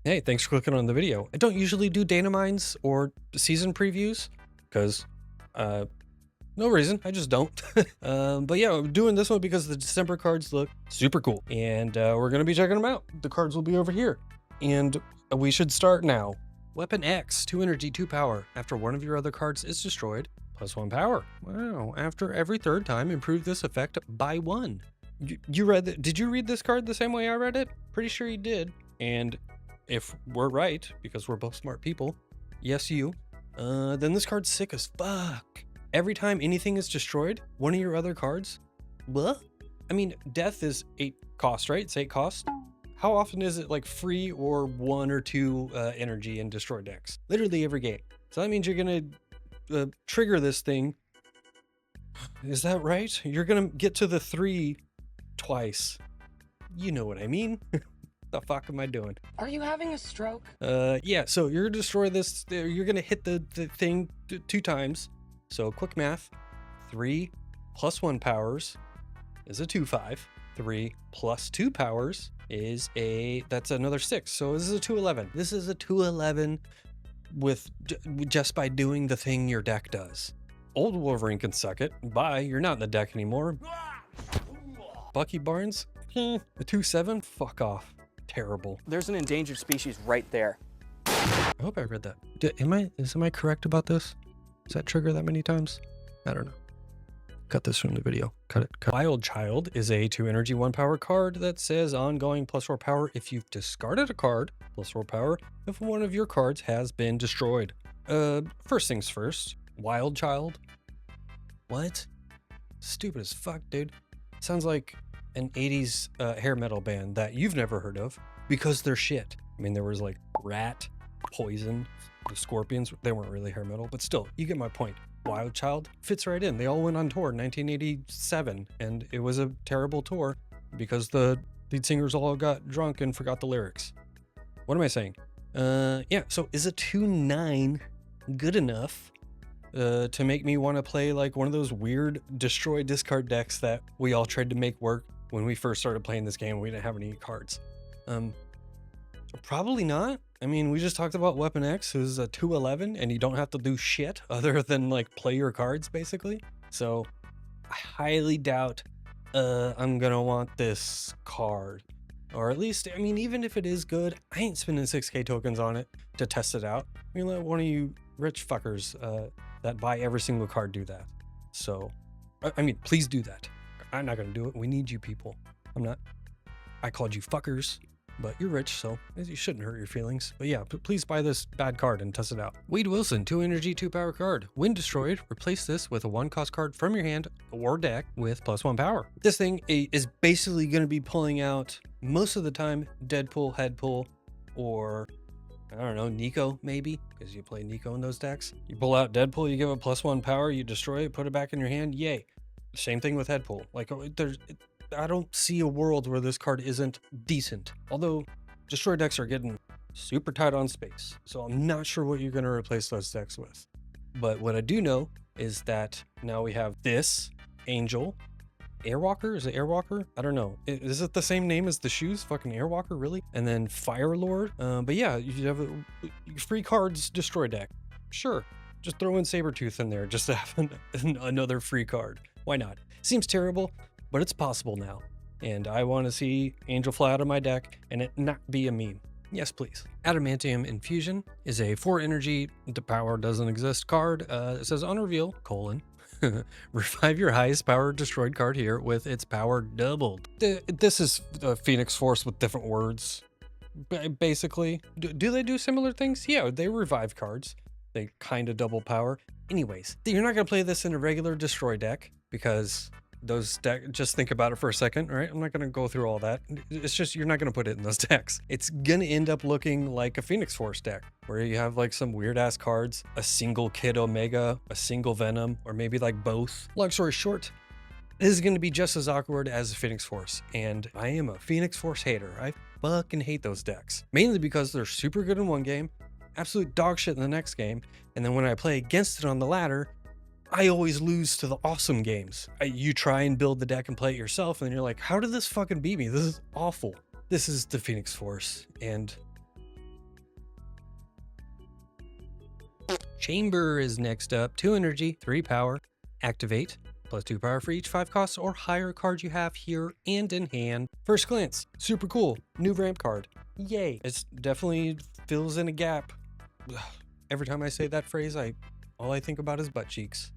Hey, thanks for clicking on the video. I don't usually do data mines or season previews because no reason, I just don't. But yeah, I'm doing this one because the December cards look super cool and we're gonna be checking them out. The cards will be over here and we should start now. Weapon X, 2 energy, 2 power. After one of your other cards is destroyed, +1 power. Wow, after every third time, improve this effect by 1. You read that? Did you read this card the same way I read it? Pretty sure you did. And if we're right, because we're both smart people, yes you, then this card's sick as fuck. Every time anything is destroyed, one of your other cards, what? I mean, death is 8 cost, right? It's 8 cost. How often is it like free or 1 or 2 energy in destroyed decks? Literally every game. So that means you're gonna trigger this thing. Is that right? You're gonna get to the 3 twice. You know what I mean? The fuck am I doing? Are you having a stroke? Yeah, so you're gonna destroy this, you're gonna hit the thing 2 times. So quick math, 3 + 1 powers is a 2/5. 3 + 2 powers is that's another 6. So this is a 2/11. This is a 2/11 with just by doing the thing your deck does. Old Wolverine can suck it. Bye, you're not in the deck anymore. Bucky Barnes, a 2/7, fuck off. Terrible. There's an endangered species right there. I hope I read that. Am I correct about this? Does that trigger that many times? I don't know. Cut this from the video. Cut it. Wild Child is a 2 energy, 1 power card that says ongoing +4 power if you've discarded a card, +4 power if one of your cards has been destroyed. First things first, Wild Child. What? Stupid as fuck, dude. Sounds like an 80s hair metal band that you've never heard of because they're shit. I mean, there was like Rat, Poison, the Scorpions. They weren't really hair metal, but still, you get my point. Wild Child fits right in. They all went on tour in 1987, and it was a terrible tour because the lead singers all got drunk and forgot the lyrics. What am I saying? Yeah, so is a 2/9 good enough to make me want to play like one of those weird destroy discard decks that we all tried to make work when we first started playing this game? We didn't have any cards. Probably not. I mean, we just talked about Weapon X, who's a 2/11, and you don't have to do shit other than like play your cards, basically. So I highly doubt I'm gonna want this card. Or at least, I mean, even if it is good, I ain't spending 6k tokens on it to test it out. I mean, let one of you rich fuckers that buy every single card do that. So, I mean, please do that. I'm not gonna do it. We need you people. I called you fuckers, but you're rich, so you shouldn't hurt your feelings. But yeah, please buy this bad card and test it out. Wade Wilson, 2 energy, 2 power card. When destroyed, replace this with a 1 cost card from your hand or deck with +1 power. This thing is basically going to be pulling out, most of the time, Deadpool, Headpool, or I don't know, Nico maybe, because you play Nico in those decks. You pull out Deadpool, you give it +1 power, you destroy it, put it back in your hand, yay. Same thing with Headpool. Like, I don't see a world where this card isn't decent. Although, destroy decks are getting super tight on space, so I'm not sure what you're going to replace those decks with. But what I do know is that now we have this Angel. Airwalker? Is it Airwalker? I don't know. Is it the same name as the shoes? Fucking Airwalker, really? And then Fire Lord. But yeah, you have free cards destroy deck. Sure. Just throw in Sabretooth in there just to have another free card. Why not? Seems terrible, but it's possible now. And I want to see Angel fly out of my deck and it not be a meme. Yes, please. Adamantium Infusion is a 4 energy, the power doesn't exist card. It says on reveal, : revive your highest power destroyed card here with its power doubled. This is Phoenix Force with different words, basically. Do they do similar things? Yeah, they revive cards. They kind of double power. Anyways, you're not going to play this in a regular destroy deck because those decks, just think about it for a second, all right? I'm not going to go through all that. It's just, you're not going to put it in those decks. It's going to end up looking like a Phoenix Force deck where you have like some weird ass cards, a single Kid Omega, a single Venom, or maybe like both. Long story short, this is going to be just as awkward as a Phoenix Force. And I am a Phoenix Force hater. I fucking hate those decks. Mainly because they're super good in one game, absolute dog shit in the next game. And then when I play against it on the ladder, I always lose to the awesome games. You try and build the deck and play it yourself, and you're like, how did this fucking beat me? This is awful. This is the Phoenix Force, and Chamber is next up. 2 energy, 3 power. Activate. Plus 2 power for each 5 costs or higher card you have here and in hand. First glance, super cool. New ramp card. Yay. It definitely fills in a gap. Ugh. Every time I say that phrase, all I think about is butt cheeks.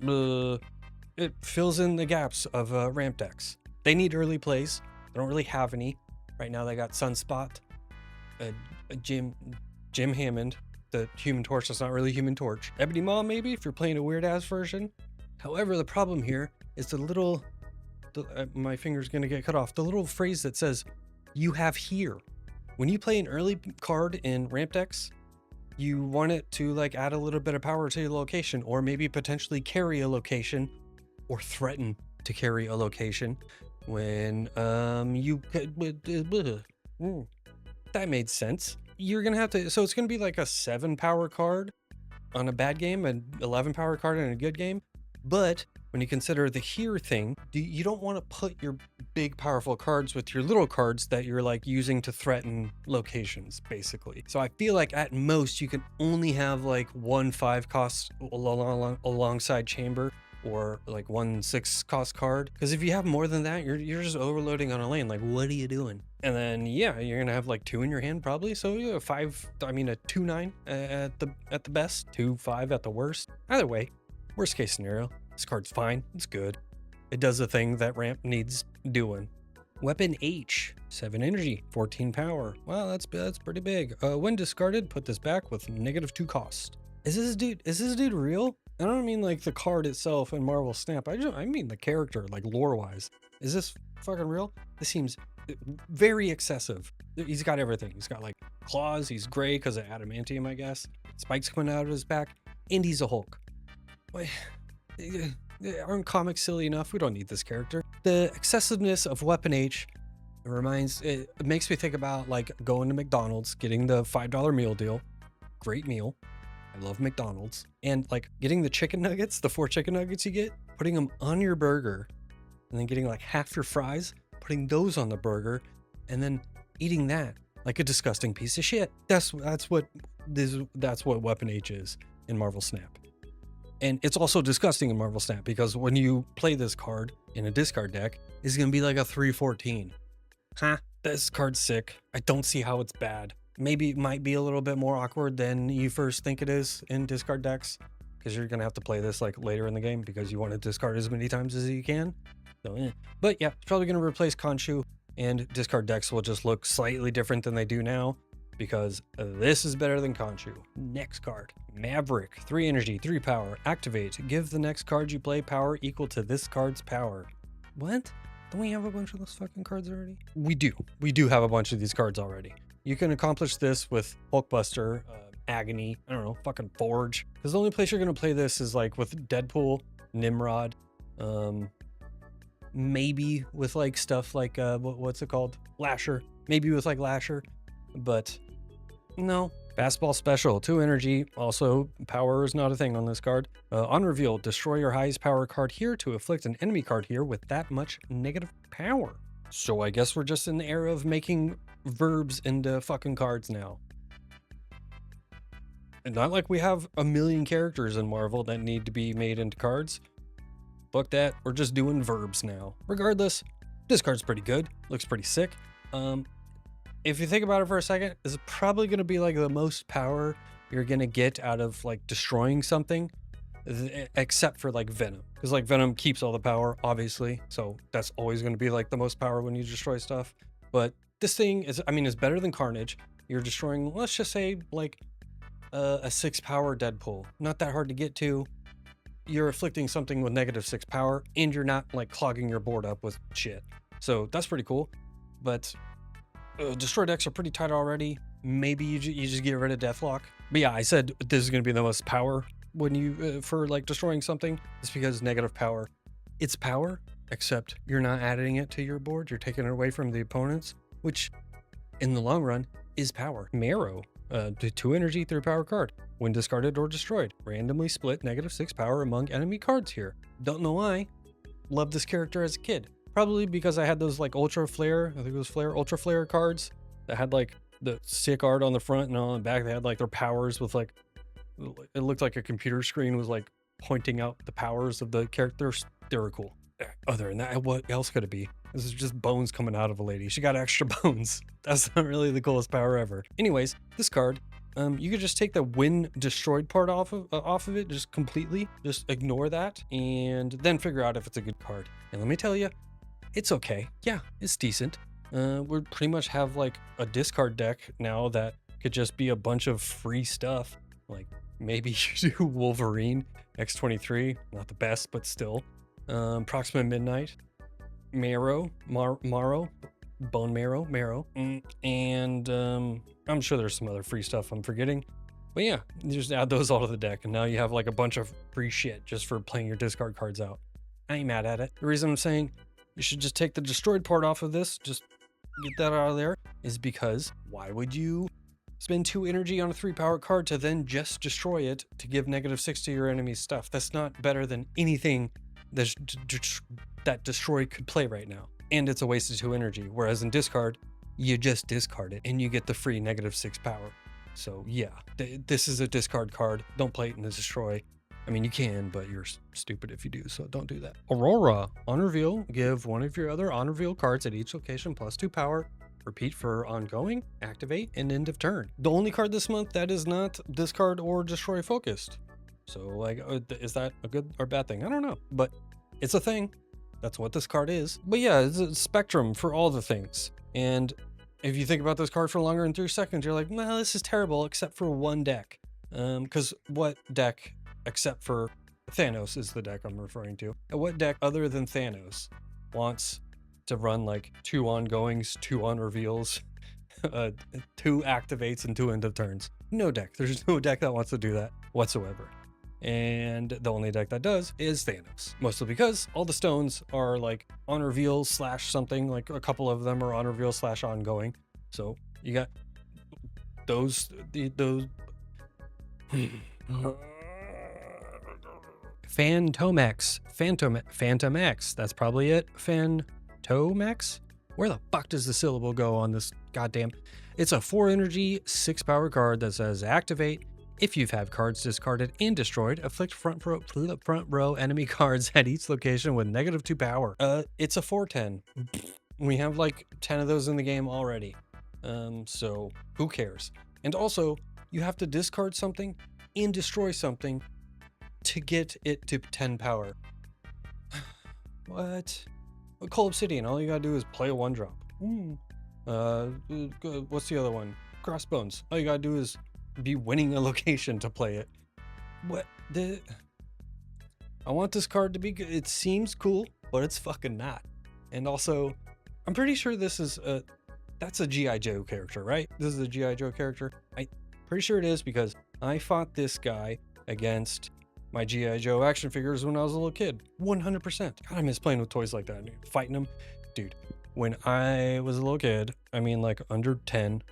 It fills in the gaps of ramp decks. They need early plays. They don't really have any. Right now they got Sunspot, Jim Hammond, the Human Torch that's not really Human Torch. Ebony Maw maybe if you're playing a weird ass version. However, the problem here is the little, my finger's gonna get cut off. The little phrase that says, you have here. When you play an early card in ramp decks, you want it to like add a little bit of power to your location, or maybe potentially carry a location, or threaten to carry a location when that made sense. You're gonna have to, so it's gonna be like a 7 power card on a bad game and 11 power card in a good game. But when you consider the here thing, you don't want to put your big powerful cards with your little cards that you're like using to threaten locations, basically. So I feel like at most you can only have like 1 5 cost alongside Chamber, or like 1 6 cost card. Because if you have more than that, you're just overloading on a lane. Like, what are you doing? And then yeah, you're gonna have like 2 in your hand probably. So yeah, a 2-9 at the best, 2-5 at the worst. Either way. Worst case scenario, this card's fine, it's good. It does the thing that ramp needs doing. Weapon H, 7 energy, 14 power. Wow, that's pretty big. When discarded, put this back with -2 cost. Is this dude real? I don't mean like the card itself in Marvel Snap. I mean the character, like lore-wise. Is this fucking real? This seems very excessive. He's got everything. He's got like claws, he's gray because of adamantium, I guess. Spikes coming out of his back, and he's a Hulk. Wait, aren't comics silly enough? We don't need this character. The excessiveness of Weapon H, it makes me think about like going to McDonald's, getting the $5 meal deal. Great meal. I love McDonald's. And like getting the chicken nuggets, the 4 chicken nuggets you get, putting them on your burger, and then getting like half your fries, putting those on the burger, and then eating that like a disgusting piece of shit. That's what Weapon H is in Marvel Snap. And it's also disgusting in Marvel Snap because when you play this card in a discard deck, it's going to be like a 3/14. This card's sick. I don't see how it's bad. Maybe it might be a little bit more awkward than you first think it is in discard decks, because you're going to have to play this like later in the game because you want to discard as many times as you can. So, But yeah, it's probably going to replace Khonshu, and discard decks will just look slightly different than they do now, because this is better than Khonshu. Next card, Maverick, 3 energy, 3 power, activate. Give the next card you play power equal to this card's power. What? Don't we have a bunch of those fucking cards already? We do. We do have a bunch of these cards already. You can accomplish this with Hulkbuster, Agony, I don't know, fucking Forge. Because the only place you're gonna play this is like with Deadpool, Nimrod, maybe with like stuff like, what's it called? Lasher. Maybe with like Lasher, but no. Fastball special, 2 energy. Also, power is not a thing on this card. On reveal, destroy your highest power card here to afflict an enemy card here with that much negative power. So I guess we're just in the era of making verbs into fucking cards now. And not like we have a million characters in Marvel that need to be made into cards. Fuck that, we're just doing verbs now. Regardless, this card's pretty good. Looks pretty sick. If you think about it for a second, this is probably going to be like the most power you're going to get out of like destroying something, except for like Venom. Because like Venom keeps all the power, obviously. So that's always going to be like the most power when you destroy stuff. But this thing is, I mean, it's better than Carnage. You're destroying, let's just say like a 6 power Deadpool. Not that hard to get to. You're afflicting something with -6 power, and you're not like clogging your board up with shit. So that's pretty cool. But destroy decks are pretty tight already. Maybe you just get rid of Deathlock. But yeah, I said this is going to be the most power when you for like destroying something. It's because negative power. It's power, except you're not adding it to your board. You're taking it away from the opponents, which in the long run is power. Marrow, 2 energy, 3 power card. When discarded or destroyed, randomly split -6 power among enemy cards here. Don't know why. Loved this character as a kid. Probably because I had those like Ultra Flare, I think it was Ultra Flare cards that had like the sick art on the front, and on the back they had like their powers with like it looked like a computer screen was like pointing out the powers of the characters. They were cool. Other than that, what else could it be? This is just bones coming out of a lady. She got extra bones. That's not really the coolest power ever. Anyways, this card, you could just take the when destroyed part off of it, just completely. Just ignore that, and then figure out if it's a good card. And let me tell you, it's okay. Yeah, it's decent. We pretty much have like a discard deck now that could just be a bunch of free stuff. Like maybe you do Wolverine X23, not the best, but still. Proxima Midnight, Marrow, Bone Marrow, and I'm sure there's some other free stuff I'm forgetting. But yeah, you just add those all to the deck, and now you have like a bunch of free shit just for playing your discard cards out. I ain't mad at it. The reason I'm saying you should just take the destroyed part off of this, just get that out of there, is because why would you spend 2 energy on a 3 power card to then just destroy it to give -6 to your enemy's stuff? That's not better than anything that destroy could play right now. And it's a waste of 2 energy. Whereas in discard, you just discard it and you get the free -6 power. So yeah, this is a discard card. Don't play it in the destroy. I mean, you can, but you're stupid if you do, so don't do that. Aurora, on reveal, give one of your other on reveal cards at each location +2 power. Repeat for ongoing, activate, and end of turn. The only card this month that is not discard or destroy focused. So like, is that a good or bad thing? I don't know, but it's a thing. That's what this card is. But yeah, it's a spectrum for all the things. And if you think about this card for longer than 3 seconds, you're like, well, this is terrible except for one deck. Because what deck, except for Thanos is the deck I'm referring to. And what deck other than Thanos wants to run like 2 ongoings, 2 on reveals, 2 activates, and 2 end of turns? No deck. There's no deck that wants to do that whatsoever. And the only deck that does is Thanos, mostly because all the stones are like on reveal / something, like a couple of them are on reveal / ongoing. So you got those Fantomex, that's probably it. Fantomex? Where the fuck does the syllable go on this goddamn? It's a 4 energy, 6 power card that says activate. If you've had cards discarded and destroyed, afflict front row enemy cards at each location with -2 power. It's a 4/10. We have like 10 of those in the game already. So who cares? And also, you have to discard something and destroy something to get it to 10 power. What? Cold Obsidian, all you gotta do is play a 1-drop. What's the other one? Crossbones. All you gotta do is be winning a location to play it. What the? I want this card to be good. It seems cool, but it's fucking not. And also, I'm pretty sure this is that's a G.I. Joe character, right? This is a G.I. Joe character. I'm pretty sure it is because I fought this guy against my G.I. Joe action figures when I was a little kid. 100%. God, I miss playing with toys like that. Fighting them. Dude, when I was a little kid, I mean like under 10,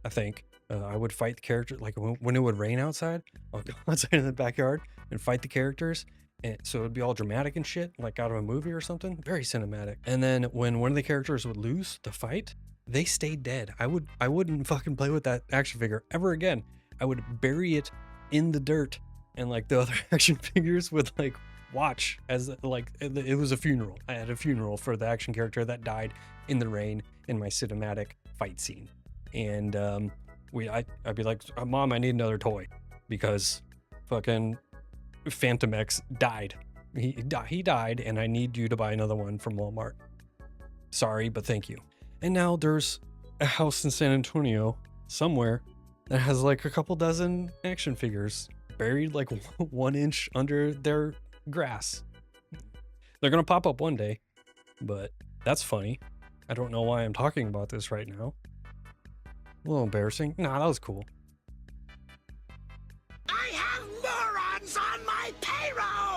I think, I would fight the character, like when it would rain outside, I'll go outside in the backyard and fight the characters. And so it would be all dramatic and shit, like out of a movie or something. Very cinematic. And then when one of the characters would lose the fight, they stayed dead. I wouldn't fucking play with that action figure ever again. I would bury it in the dirt, and like the other action figures would like watch as like it was a funeral. I had a funeral for the action character that died in the rain in my cinematic fight scene. And I'd be like, Mom, I need another toy because fucking Fantomex died. He died, and I need you to buy another one from Walmart. Sorry, but thank you. And now there's a house in San Antonio somewhere that has like a couple dozen action figures buried like 1 inch under their grass. They're gonna pop up one day, but that's funny. I don't know why I'm talking about this right now. A little embarrassing. Nah, that was cool. I have morons on my payroll!